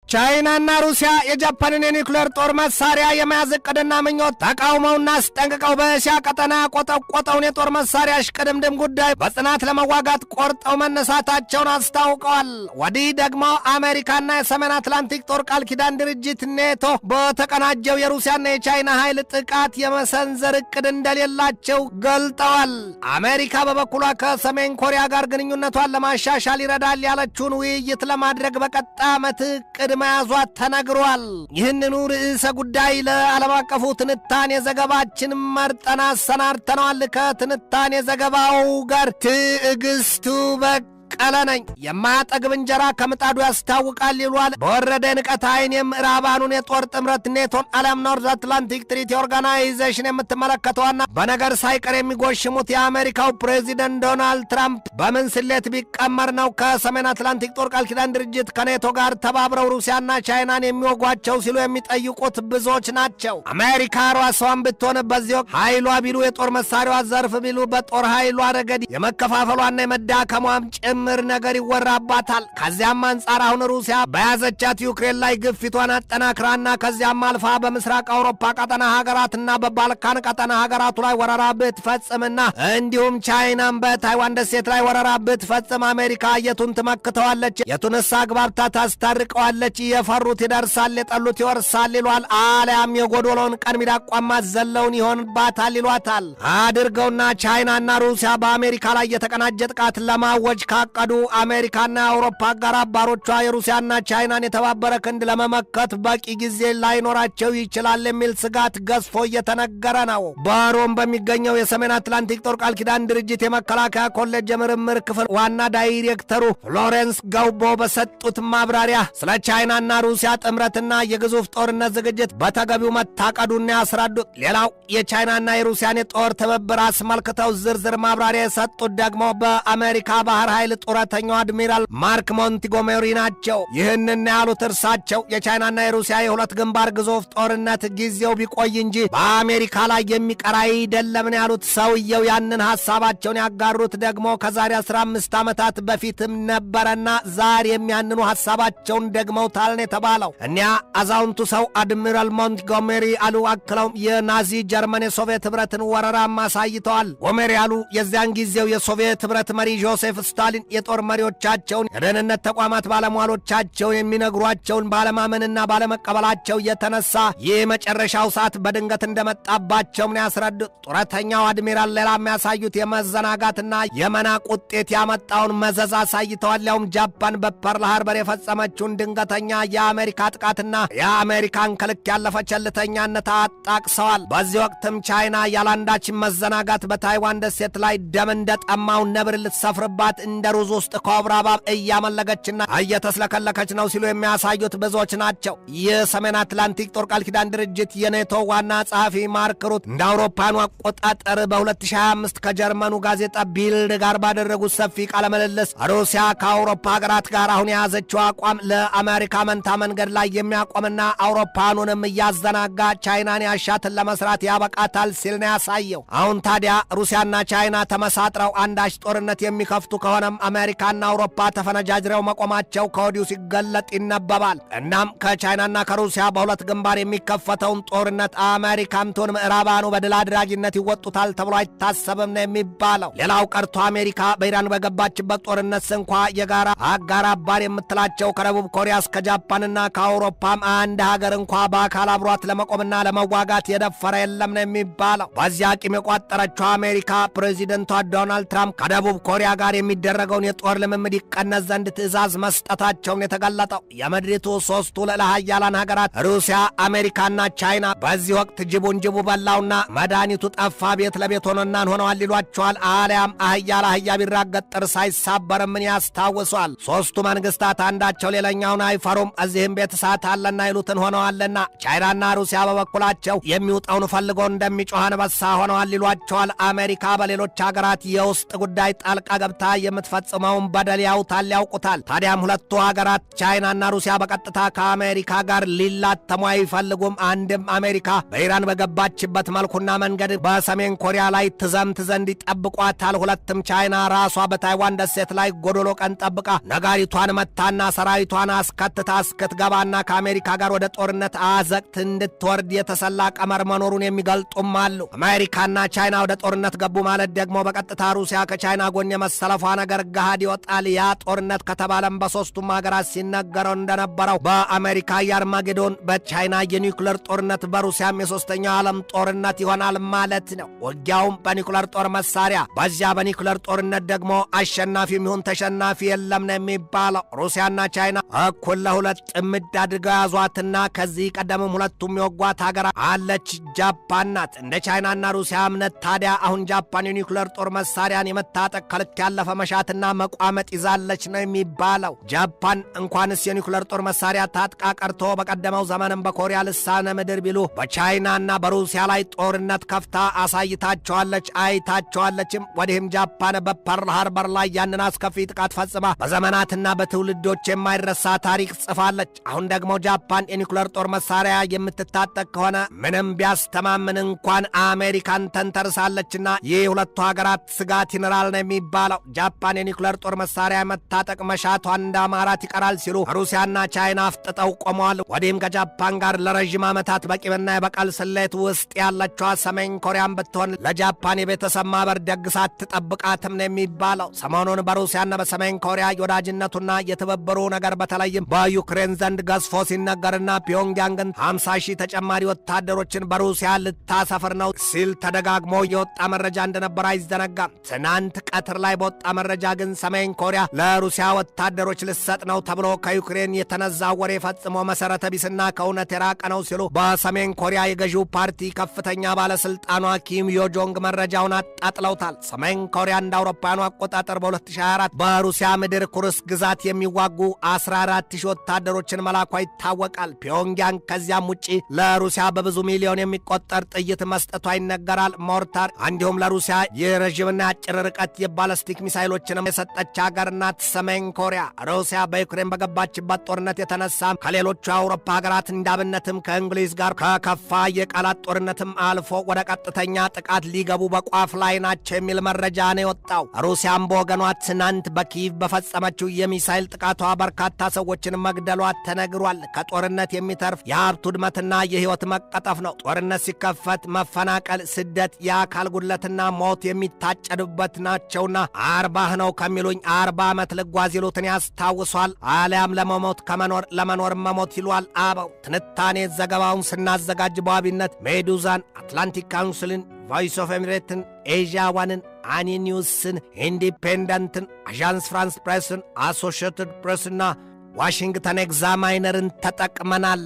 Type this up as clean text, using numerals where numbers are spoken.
ቻይናና ሩሲያ የጃፓንን የኒውክሌር ጦር መሳሪያ የመያዝ ዕቅድና ምኞት ተቃውመውና አስጠንቅቀው በእስያ ቀጠና ቆጠቆጠውን የጦር መሳሪያ እሽቅድምድም ጉዳይ በጽናት ለመዋጋት ቆርጠው መነሳታቸውን አስታውቀዋል። ወዲህ ደግሞ አሜሪካና የሰሜን አትላንቲክ ጦር ቃል ኪዳን ድርጅት ኔቶ በተቀናጀው የሩሲያና የቻይና ኃይል ጥቃት የመሰንዘር ዕቅድ እንደሌላቸው ገልጠዋል። አሜሪካ በበኩሏ ከሰሜን ኮሪያ ጋር ግንኙነቷን ለማሻሻል ይረዳል ያለችውን ውይይት ለማድረግ በቀጣይ ዓመት ዕቅድ መያዟ ተነግሯል። ይህንኑ ርዕሰ ጉዳይ ለዓለም አቀፉ ትንታኔ ዘገባችን መርጠን አሰናድተነዋል። ከትንታኔ ዘገባው ጋር ትዕግስቱ በቀለ ነኝ። የማያጠግብ እንጀራ ከምጣዱ ያስታውቃል ይሏል። በወረደ ንቀት ዓይን የምዕራባኑን የጦር ጥምረት ኔቶን ዓለም ኖርዝ አትላንቲክ ትሪቲ ኦርጋናይዜሽን የምትመለከተዋና በነገር ሳይቀር የሚጎሽሙት የአሜሪካው ፕሬዚደንት ዶናልድ ትራምፕ በምን ስሌት ቢቀመር ነው ከሰሜን አትላንቲክ ጦር ቃል ኪዳን ድርጅት ከኔቶ ጋር ተባብረው ሩሲያና ቻይናን የሚወጓቸው ሲሉ የሚጠይቁት ብዙዎች ናቸው። አሜሪካ ራሷን ብትሆን በዚህ ወቅት ኃይሏ ቢሉ የጦር መሳሪያዋ ዘርፍ ቢሉ በጦር ኃይሏ ረገድ የመከፋፈሏና የመዳከሟም ጭምር ነገር ይወራባታል። ከዚያም አንጻር አሁን ሩሲያ በያዘቻት ዩክሬን ላይ ግፊቷን አጠናክራና ከዚያም አልፋ በምስራቅ አውሮፓ ቀጠና ሀገራትና በባልካን ቀጠና ሀገራቱ ላይ ወረራ ብትፈጽምና እንዲሁም ቻይናም በታይዋን ደሴት ላይ ወረራ ብትፈጽም አሜሪካ የቱን ትመክተዋለች? የቱንስ አግባብታ ታስታርቀዋለች? የፈሩት ይደርሳል፣ የጠሉት ይወርሳል ይሏል። አሊያም የጎዶሎውን ቀን ሚዳቋማ ዘለውን ይሆንባታል ይሏታል። አድርገውና ቻይናና ሩሲያ በአሜሪካ ላይ የተቀናጀ ጥቃት ለማወጅ ካቀዱ አሜሪካና የአውሮፓ አጋር አባሮቿ የሩሲያና ቻይናን የተባበረ ክንድ ለመመከት በቂ ጊዜ ላይኖራቸው ይችላል የሚል ስጋት ገዝፎ እየተነገረ ነው። በሮም በሚገኘው የሰሜን አትላንቲክ ጦር ቃል ኪዳን ድርጅት የመከላከያ ኮሌጅ የምርምር ክፍል ዋና ዳይሬክተሩ ፍሎሬንስ ጋውቦ በሰጡት ማብራሪያ ስለ ቻይናና ሩሲያ ጥምረትና የግዙፍ ጦርነት ዝግጅት በተገቢው መታቀዱን ያስረዱት። ሌላው የቻይናና የሩሲያን የጦር ትብብር አስመልክተው ዝርዝር ማብራሪያ የሰጡት ደግሞ በአሜሪካ ባህር ኃይል ጡረተኛው አድሚራል ማርክ ሞንቲጎሜሪ ናቸው። ይህንን ያሉት እርሳቸው የቻይናና የሩሲያ የሁለት ግንባር ግዙፍ ጦርነት ጊዜው ቢቆይ እንጂ በአሜሪካ ላይ የሚቀር አይደለም ያሉት ሰውየው ያንን ሐሳባቸውን ያጋሩት ደግሞ ከዛሬ 15 ዓመታት በፊትም ነበረና ዛሬም ያንኑ ሐሳባቸውን ደግመውታል ነው የተባለው። እኒያ አዛውንቱ ሰው አድሚራል ሞንቲጎሜሪ አሉ አክለውም የናዚ ጀርመን የሶቪየት ኅብረትን ወረራም አሳይተዋል። ጎሜሪ ያሉ የዚያን ጊዜው የሶቪየት ኅብረት መሪ ጆሴፍ ስታሊን የጦር መሪዎቻቸውን የደህንነት ተቋማት ባለሟሎቻቸውን የሚነግሯቸውን ባለማመንና ባለመቀበላቸው የተነሳ ይህ መጨረሻው ሰዓት በድንገት እንደመጣባቸውም ነው ያስረዱት። ጡረተኛው አድሚራል ሌላ የሚያሳዩት የመዘናጋትና የመናቅ ውጤት ያመጣውን መዘዝ አሳይተዋል። ያውም ጃፓን በፐርል ሃርበር የፈጸመችውን ድንገተኛ የአሜሪካ ጥቃትና የአሜሪካን ከልክ ያለፈ ቸልተኛነት አጣቅሰዋል። በዚህ ወቅትም ቻይና ያላንዳች መዘናጋት በታይዋን ደሴት ላይ ደም እንደጠማው ነብር ልትሰፍርባት እንደ ሩዝ ውስጥ ኮብራ እባብ እያመለገችና እየተስለከለከች ነው ሲሉ የሚያሳዩት ብዙዎች ናቸው። የሰሜን አትላንቲክ ጦር ቃል ኪዳን ድርጅት የኔቶ ዋና ጸሐፊ ማርክ ሩት እንደ አውሮፓኑ አቆጣጠር በ2025 ከጀርመኑ ጋዜጣ ቢልድ ጋር ባደረጉት ሰፊ ቃለ ምልልስ ሩሲያ ከአውሮፓ ሀገራት ጋር አሁን የያዘችው አቋም ለአሜሪካ መንታ መንገድ ላይ የሚያቆምና አውሮፓኑንም እያዘናጋ ቻይናን ያሻትን ለመስራት ያበቃታል ሲል ነው ያሳየው። አሁን ታዲያ ሩሲያና ቻይና ተመሳጥረው አንዳች ጦርነት የሚከፍቱ ከሆነም አሜሪካና አውሮፓ ተፈነጃጅረው መቆማቸው ከወዲሁ ሲገለጥ ይነበባል። እናም ከቻይናና ከሩሲያ በሁለት ግንባር የሚከፈተውን ጦርነት አሜሪካም ትሁን ምዕራባኑ በድል አድራጊነት ይወጡታል ተብሎ አይታሰብም ነው የሚባለው። ሌላው ቀርቶ አሜሪካ በኢራን በገባችበት ጦርነት እንኳ የጋራ አጋር አባር የምትላቸው ከደቡብ ኮሪያ እስከ ጃፓንና ከአውሮፓም አንድ ሀገር እንኳ በአካል አብሯት ለመቆምና ለመዋጋት የደፈረ የለም ነው የሚባለው። በዚያ ቂም የቋጠረችው አሜሪካ ፕሬዚደንቷ ዶናልድ ትራምፕ ከደቡብ ኮሪያ ጋር የሚደረገውን የጦር ልምምድ ይቀነስ ዘንድ ትዕዛዝ መስጠታቸውን የተገለጠው የምድሪቱ ሶስቱ ልዕለ ኃያላን ሀገራት ሩሲያ፣ አሜሪካና ቻይና በዚህ ወቅት ጅቡ በላውና መድኃኒቱ ጠፋ ቤት ለቤት ሆነናን ሆነዋል ይሏቸዋል። አሊያም አህያ ለአህያ ቢራገጥ ጥርስ አይሳበርም ምን ያስታውሷል። ሶስቱ መንግስታት አንዳቸው ሌላኛውን አይፈሩም። እዚህም ቤት እሳት አለና ይሉትን ሆነዋልና ቻይናና ሩሲያ በበኩላቸው የሚውጠውን ፈልጎ እንደሚጮህ አንበሳ ሆነዋል ይሏቸዋል። አሜሪካ በሌሎች ሀገራት የውስጥ ጉዳይ ጣልቃ ገብታ የምትፈጽ የሚፈጽመውን በደል ያውታል ያውቁታል። ታዲያም ሁለቱ ሀገራት ቻይናና ሩሲያ በቀጥታ ከአሜሪካ ጋር ሊላተሙ አይፈልጉም። አንድም አሜሪካ በኢራን በገባችበት መልኩና መንገድ በሰሜን ኮሪያ ላይ ትዘምት ዘንድ ይጠብቋታል። ሁለትም ቻይና ራሷ በታይዋን ደሴት ላይ ጎዶሎ ቀን ጠብቃ ነጋሪቷን መታና ሰራዊቷን አስከትታ እስክትገባና ከአሜሪካ ጋር ወደ ጦርነት አዘቅት እንድትወርድ የተሰላ ቀመር መኖሩን የሚገልጡም አሉ። አሜሪካና ቻይና ወደ ጦርነት ገቡ ማለት ደግሞ በቀጥታ ሩሲያ ከቻይና ጎን የመሰለፏ ነገር ገሃድ ይወጣል። ያ ጦርነት ከተባለም በሶስቱም ሀገራት ሲነገረው እንደነበረው በአሜሪካ የአርማጌዶን፣ በቻይና የኒውክሌር ጦርነት፣ በሩሲያም የሶስተኛው ዓለም ጦርነት ይሆናል ማለት ነው። ውጊያውም በኒውክሌር ጦር መሳሪያ። በዚያ በኒውክሌር ጦርነት ደግሞ አሸናፊ የሚሆን ተሸናፊ የለም ነው የሚባለው። ሩሲያና ቻይና እኩል ለሁለት ጥምድ አድርገው ያዟትና ከዚህ ቀደምም ሁለቱም የወጓት ሀገር አለች፣ ጃፓን ናት። እንደ ቻይናና ሩሲያ እምነት ታዲያ አሁን ጃፓን የኒውክሌር ጦር መሳሪያን የመታጠቅ ከልክ ያለፈ መሻትና መቋመጥ ይዛለች ነው የሚባለው። ጃፓን እንኳንስ የኒውክሌር ጦር መሳሪያ ታጥቃ ቀርቶ በቀደመው ዘመንም በኮሪያ ልሳነ ምድር ቢሉ በቻይናና በሩሲያ ላይ ጦርነት ከፍታ አሳይታቸዋለች፣ አይታቸዋለችም። ወዲህም ጃፓን በፐርል ሃርበር ላይ ያንን አስከፊ ጥቃት ፈጽማ በዘመናትና በትውልዶች የማይረሳ ታሪክ ጽፋለች። አሁን ደግሞ ጃፓን የኒውክሌር ጦር መሳሪያ የምትታጠቅ ከሆነ ምንም ቢያስተማምን እንኳን አሜሪካን ተንተርሳለችና ይህ ሁለቱ ሀገራት ስጋት ይኖራል ነው የሚባለው። ጃፓን የኒውክሌር ጦር መሳሪያ መታጠቅ መሻቷን እንዳማራት ይቀራል ሲሉ ሩሲያና ቻይና አፍጥጠው ቆመዋል። ወዲህም ከጃፓን ጋር ለረዥም ዓመታት በቂምና የበቀል ስሌት ውስጥ ያለችዋ ሰሜን ኮሪያን ብትሆን ለጃፓን የቤተሰብ ማህበር ደግሳት ትጠብቃትም ነው የሚባለው። ሰሞኑን በሩሲያና በሰሜን ኮሪያ የወዳጅነቱና የትብብሩ ነገር በተለይም በዩክሬን ዘንድ ገዝፎ ሲነገርና ፒዮንግያንግን 50 ሺህ ተጨማሪ ወታደሮችን በሩሲያ ልታሰፍር ነው ሲል ተደጋግሞ የወጣ መረጃ እንደነበር አይዘነጋም። ትናንት ቀትር ላይ በወጣ መረጃ ግን ሰሜን ኮሪያ ለሩሲያ ወታደሮች ልሰጥ ነው ተብሎ ከዩክሬን የተነዛ ወሬ ፈጽሞ መሰረተ ቢስና ከእውነት የራቀ ነው ሲሉ በሰሜን ኮሪያ የገዢው ፓርቲ ከፍተኛ ባለስልጣኗ ኪም ዮጆንግ መረጃውን አጣጥለውታል። ሰሜን ኮሪያ እንደ አውሮፓውያኑ አቆጣጠር በ2024 በሩሲያ ምድር ኩርስክ ግዛት የሚዋጉ 14,000 ወታደሮችን መላኳ ይታወቃል። ፒዮንግያንግ ከዚያም ውጪ ለሩሲያ በብዙ ሚሊዮን የሚቆጠር ጥይት መስጠቷ ይነገራል። ሞርታር እንዲሁም ለሩሲያ የረዥምና አጭር ርቀት የባለስቲክ ሚሳይሎችንም የሰጠች ሀገር ናት ሰሜን ኮሪያ። ሩሲያ በዩክሬን በገባችበት ጦርነት የተነሳ ከሌሎቹ የአውሮፓ ሀገራት እንዳብነትም ከእንግሊዝ ጋር ከከፋ የቃላት ጦርነትም አልፎ ወደ ቀጥተኛ ጥቃት ሊገቡ በቋፍ ላይ ናቸው የሚል መረጃ ነው የወጣው። ሩሲያም በወገኗ ትናንት በኪቭ በፈጸመችው የሚሳይል ጥቃቷ በርካታ ሰዎችን መግደሏ ተነግሯል። ከጦርነት የሚተርፍ የሀብት ውድመትና የህይወት መቀጠፍ ነው። ጦርነት ሲከፈት መፈናቀል፣ ስደት፣ የአካል ጉድለትና ሞት የሚታጨዱበት ናቸውና 40 ነው ከሚሉኝ 40 ዓመት ልጓዝ ይሉትን ያስታውሷል። አሊያም ለመሞት ከመኖር ለመኖር መሞት ይሏል አበው። ትንታኔ ዘገባውን ስናዘጋጅ በዋቢነት ሜዱዛን፣ አትላንቲክ ካውንስልን፣ ቮይስ ኦፍ ኤሚሬትን፣ ኤዥያ ዋንን፣ አኒ ኒውስን፣ ኢንዲፔንደንትን፣ አዣንስ ፍራንስ ፕሬስን፣ አሶሺየትድ ፕሬስና ዋሽንግተን ኤግዛማይነርን ተጠቅመናል።